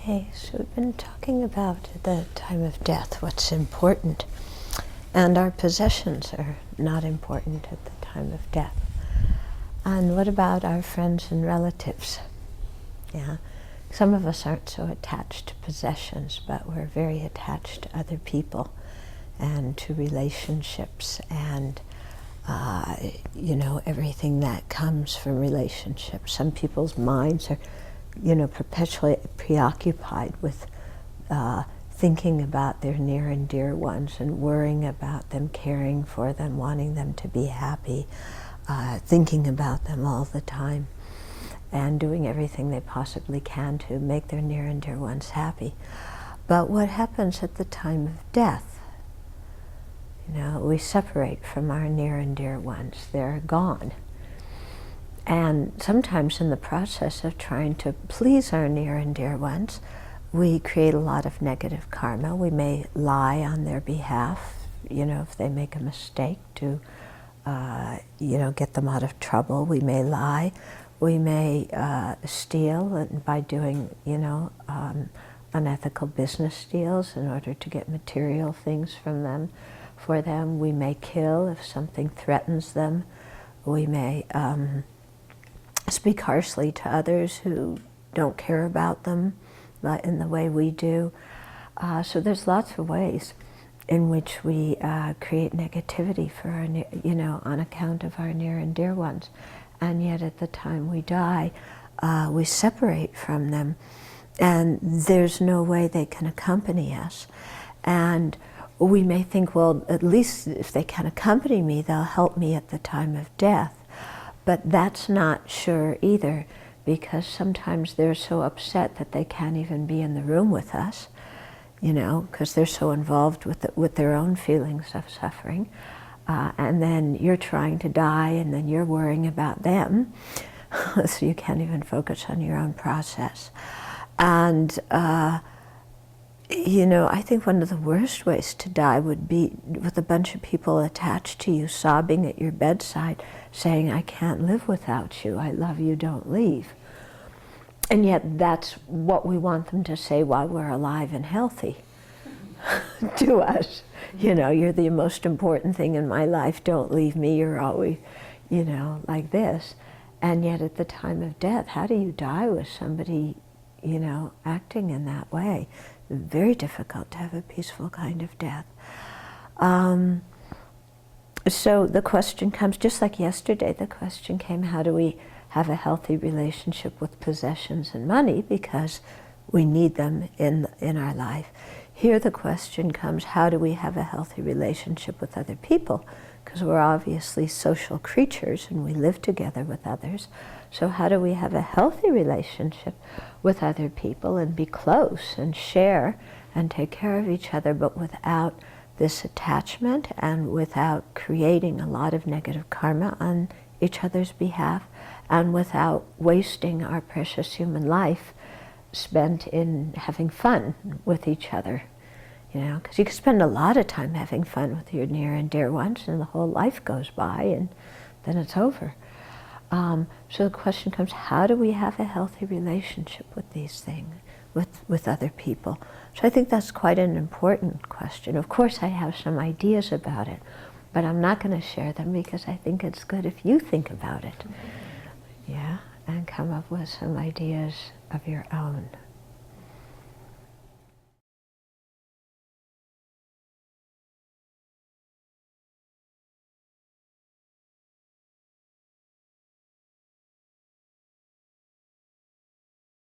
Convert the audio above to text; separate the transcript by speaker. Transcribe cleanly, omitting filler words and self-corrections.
Speaker 1: Okay, so we've been talking about the time of death, what's important. And our possessions are not important at the time of death. And what about our friends and relatives? Yeah, some of us aren't so attached to possessions, but we're very attached to other people and to relationships and everything that comes from relationships. Some people's minds are perpetually preoccupied with thinking about their near and dear ones and worrying about them, caring for them, wanting them to be happy, thinking about them all the time, and doing everything they possibly can to make their near and dear ones happy. But what happens at the time of death? We separate from our near and dear ones. They're gone. And sometimes in the process of trying to please our near and dear ones, we create a lot of negative karma. We may lie on their behalf, if they make a mistake to, get them out of trouble. We may lie. We may steal, and by doing, unethical business deals in order to get material things from them, for them. We may kill if something threatens them. We may speak harshly to others who don't care about them in the way we do. So there's lots of ways in which we create negativity for our, on account of our near and dear ones. And yet at the time we die, we separate from them, and there's no way they can accompany us. And we may think, well, at least if they can accompany me, they'll help me at the time of death. But that's not sure either, because sometimes they're so upset that they can't even be in the room with us, because they're so involved with their own feelings of suffering. And then you're trying to die, and then you're worrying about them, so you can't even focus on your own process. And I think one of the worst ways to die would be with a bunch of people attached to you, sobbing at your bedside, saying, I can't live without you, I love you, don't leave. And yet that's what we want them to say while we're alive and healthy to us. You're the most important thing in my life, don't leave me, you're always, like this. And yet at the time of death, how do you die with somebody, acting in that way? Very difficult to have a peaceful kind of death. So the question comes, just like yesterday, the question came, how do we have a healthy relationship with possessions and money, because we need them in our life. Here the question comes, how do we have a healthy relationship with other people? Because we're obviously social creatures and we live together with others. So how do we have a healthy relationship with other people and be close and share and take care of each other, but without this attachment and without creating a lot of negative karma on each other's behalf, and without wasting our precious human life spent in having fun with each other? Because you can spend a lot of time having fun with your near and dear ones, and the whole life goes by, and then it's over. So the question comes, how do we have a healthy relationship with these things, with other people? So I think that's quite an important question. Of course I have some ideas about it, but I'm not going to share them because I think it's good if you think about it, and come up with some ideas of your own.